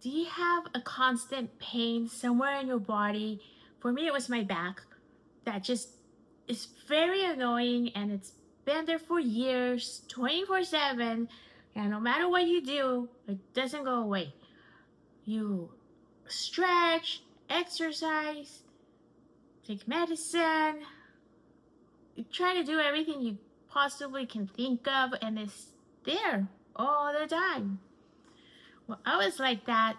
Do you have a constant pain somewhere in your body? For me, it was my back that just is very annoying, and it's been there for years, 24/7. And no matter what you do, it doesn't go away. You stretch, exercise, take medicine, you try to do everything you possibly can think of, and it's there all the time. Well, I was like that,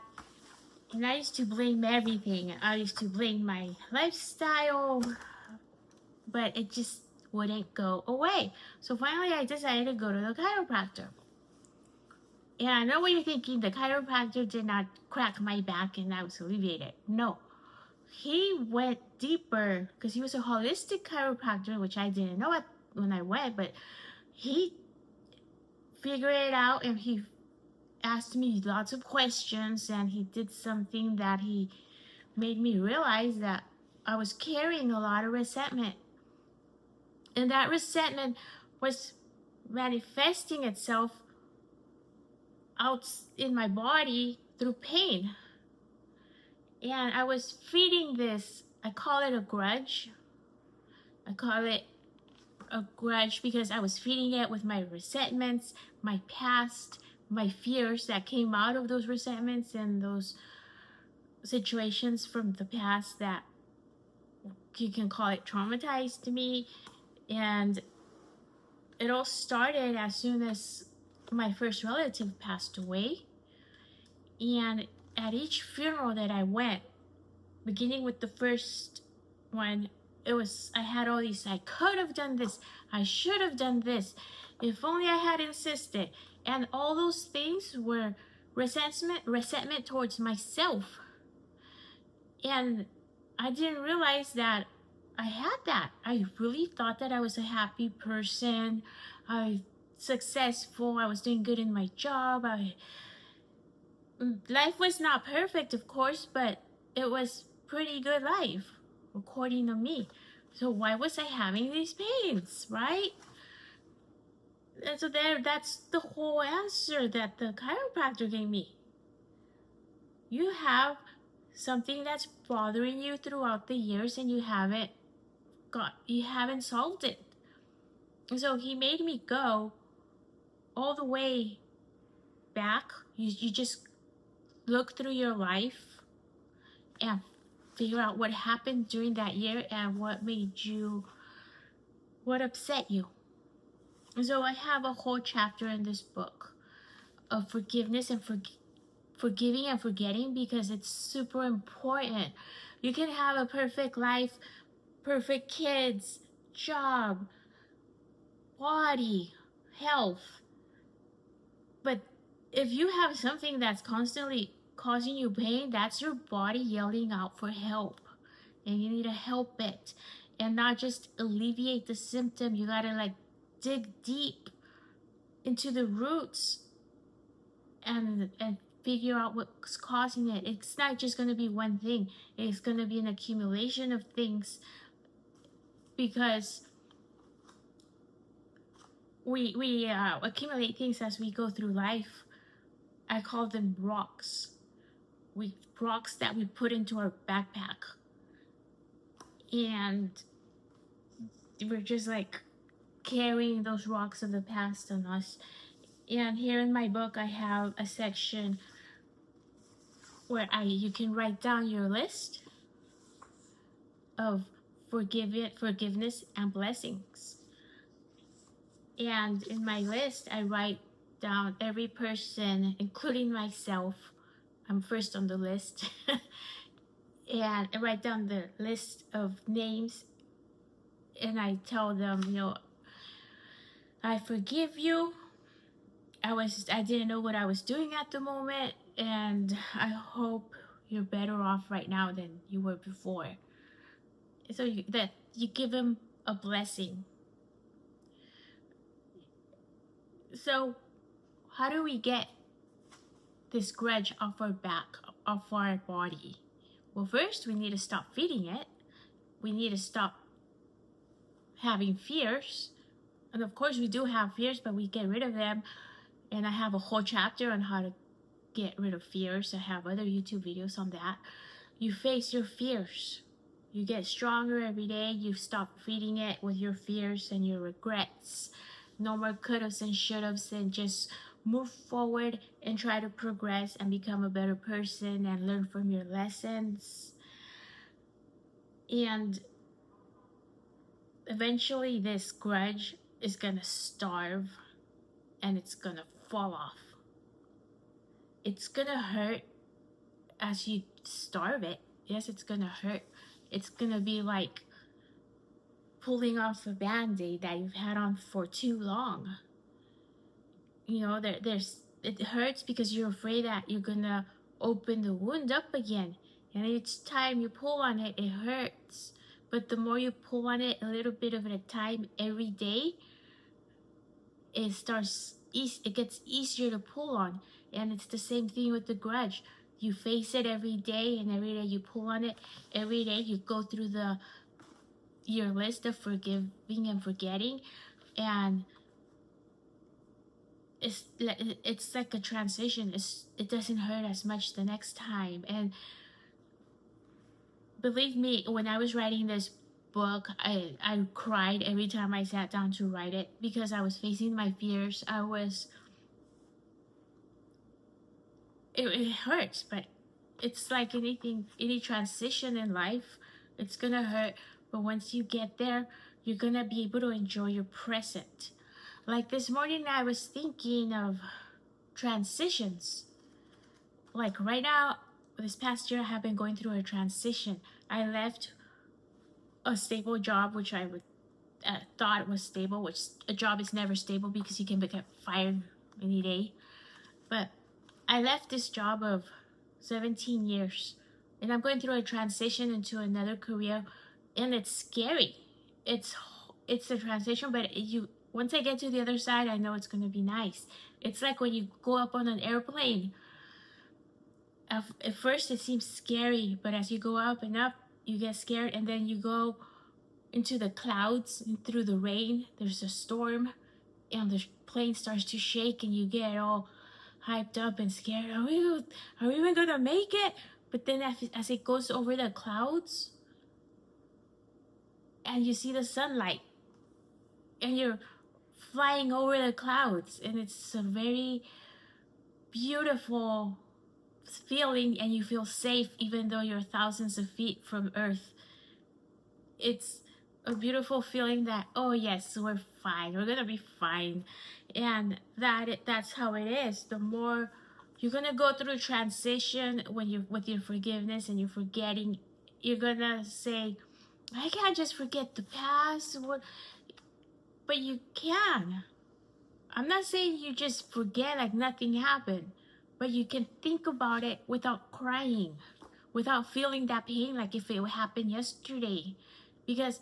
and I used to blame everything. I used to blame my lifestyle, but it just wouldn't go away. So finally, I decided to go to the chiropractor. And I know what you're thinking, the chiropractor did not crack my back and I was alleviated. No, he went deeper because he was a holistic chiropractor, which I didn't know when I went, but he figured it out, and he asked me lots of questions, and he did something that he made me realize that I was carrying a lot of resentment. And that resentment was manifesting itself out in my body through pain. And I was feeding this, I call it a grudge. I call it a grudge because I was feeding it with my resentments, my past, my fears that came out of those resentments and those situations from the past that you can call it traumatized me. And it all started as soon as my first relative passed away. And at each funeral that I went, beginning with the first one, I had all these, I could have done this, I should have done this, if only I had insisted. And all those things were resentment towards myself. And I didn't realize that I had that. I really thought that I was a happy person, successful, I was doing good in my job. Life was not perfect, of course, but it was pretty good life, according to me. So why was I having these pains, right? And so that's the whole answer that the chiropractor gave me. You have something that's bothering you throughout the years, and you haven't solved it. And so he made me go all the way back. You just look through your life and figure out what happened during that year and what upset you. And so I have a whole chapter in this book of forgiveness and forgiving and forgetting, because it's super important. You can have a perfect life, perfect kids, job, body, health, but if you have something that's constantly causing you pain, that's your body yelling out for help, and you need to help it and not just alleviate the symptom. You gotta dig deep into the roots and figure out what's causing it. It's not just going to be one thing, it's going to be an accumulation of things, because we accumulate things as we go through life. I call them rocks. Rocks that we put into our backpack, and we're just carrying those rocks of the past on us. And here in my book, I have a section where you can write down your list of forgiveness and blessings. And in my list, I write down every person, including myself. I'm first on the list. And I write down the list of names, and I tell them, I forgive you. I didn't know what I was doing at the moment, and I hope you're better off right now than you were before. So that you give them a blessing. So how do we get this grudge off our back, off our body? Well, first we need to stop feeding it. We need to stop having fears. And of course we do have fears, but we get rid of them. And I have a whole chapter on how to get rid of fears. I have other YouTube videos on that. You face your fears. You get stronger every day. You stop feeding it with your fears and your regrets. No more could-haves and should-haves, and just move forward and try to progress and become a better person and learn from your lessons. And eventually this grudge is gonna starve and it's gonna fall off. It's gonna hurt as you starve it. Yes, it's gonna hurt. It's gonna be like pulling off a band-aid that you've had on for too long. You know, it hurts because you're afraid that you're gonna open the wound up again, and each time you pull on it, it hurts. But the more you pull on it, a little bit of a time every day, it gets easier to pull on. And it's the same thing with the grudge. You face it every day, and every day you pull on it. Every day you go through your list of forgiving and forgetting, and it's like a transition. It doesn't hurt as much the next time. And believe me, when I was writing this book, I cried every time I sat down to write it, because I was facing my fears. It hurts, but it's like any transition in life. It's gonna hurt, but once you get there, you're gonna be able to enjoy your present. Like this morning, I was thinking of transitions. Like right now, this past year, I have been going through a transition. I left a stable job, which I thought was stable, which a job is never stable because you can get fired any day. But I left this job of 17 years, and I'm going through a transition into another career, and it's scary. It's a transition, but once I get to the other side, I know it's going to be nice. It's like when you go up on an airplane. At first it seems scary, but as you go up and up, you get scared, and then you go into the clouds and through the rain. There's a storm, and the plane starts to shake, and you get all hyped up and scared. Are we even gonna make it? But then as it goes over the clouds, and you see the sunlight, and you're flying over the clouds, and it's a very beautiful feeling, and you feel safe even though you're thousands of feet from Earth. It's a beautiful feeling that, oh yes, we're fine, we're gonna be fine. And that's how it is. The more you're gonna go through transition with your forgiveness and your forgetting, you're gonna say, I can't just forget the past. But you can. I'm not saying you just forget like nothing happened, but you can think about it without crying, without feeling that pain like if it happened yesterday. Because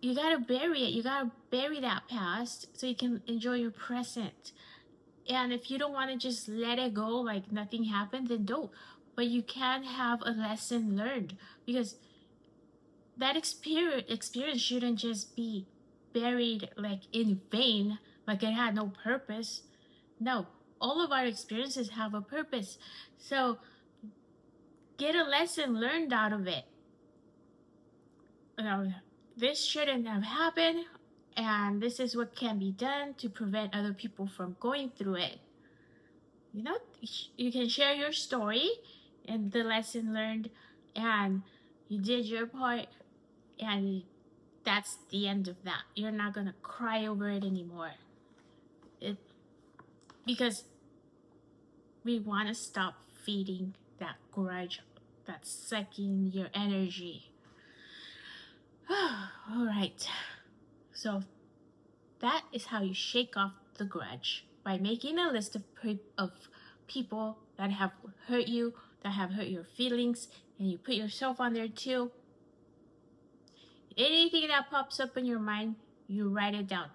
you gotta bury it. You gotta bury that past so you can enjoy your present. And if you don't want to just let it go like nothing happened, then don't. But you can have a lesson learned, because that experience shouldn't just be buried like in vain, like it had no purpose. No, all of our experiences have a purpose. So get a lesson learned out of it. You know, this shouldn't have happened, and this is what can be done to prevent other people from going through it. You know, you can share your story and the lesson learned, and you did your part, and that's the end of that. You're not gonna cry over it anymore. Because we want to stop feeding that grudge that's sucking your energy. All right. So that is how you shake off the grudge, by making a list of people that have hurt you, that have hurt your feelings, and you put yourself on there too. Anything that pops up in your mind, you write it down,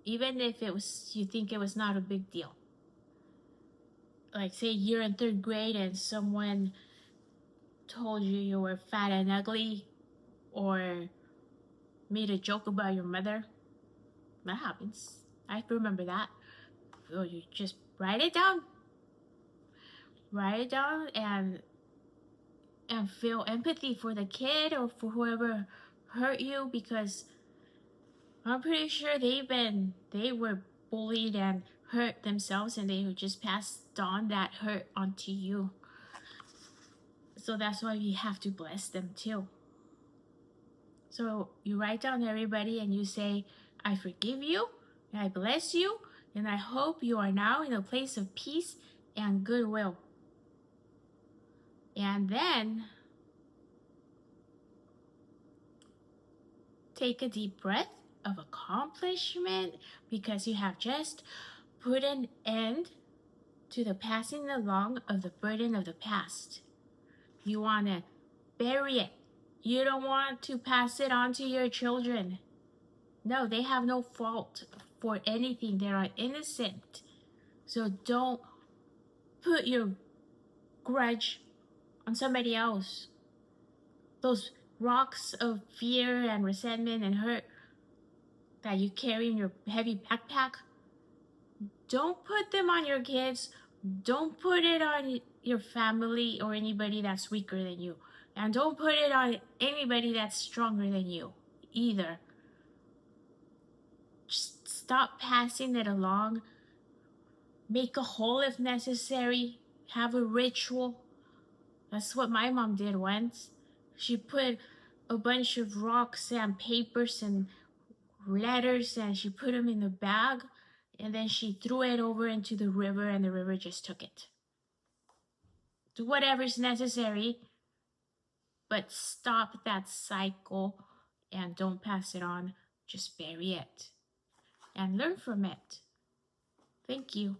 even if you think it was not a big deal. Like say you're in 3rd grade and someone told you were fat and ugly, or made a joke about your mother. That happens. I remember that. So you just write it down write it down and feel empathy for the kid or for whoever hurt you, because I'm pretty sure they were bullied and hurt themselves, and they just passed on that hurt onto you. So that's why we have to bless them too. So you write down everybody and you say, I forgive you, I bless you, and I hope you are now in a place of peace and goodwill. And then take a deep breath of accomplishment, because you have just put an end to the passing along of the burden of the past. You want to bury it. You don't want to pass it on to your children. No, they have no fault for anything. They are innocent. So don't put your grudge on somebody else. Those rocks of fear and resentment and hurt that you carry in your heavy backpack, don't put them on your kids. Don't put it on your family or anybody that's weaker than you. And don't put it on anybody that's stronger than you either. Just stop passing it along. Make a hole if necessary. Have a ritual. That's what my mom did once. She put a bunch of rocks and papers and letters, and she put them in the bag, and then she threw it over into the river, and the river just took it. Do whatever's necessary, but stop that cycle and don't pass it on. Just bury it and learn from it. Thank you.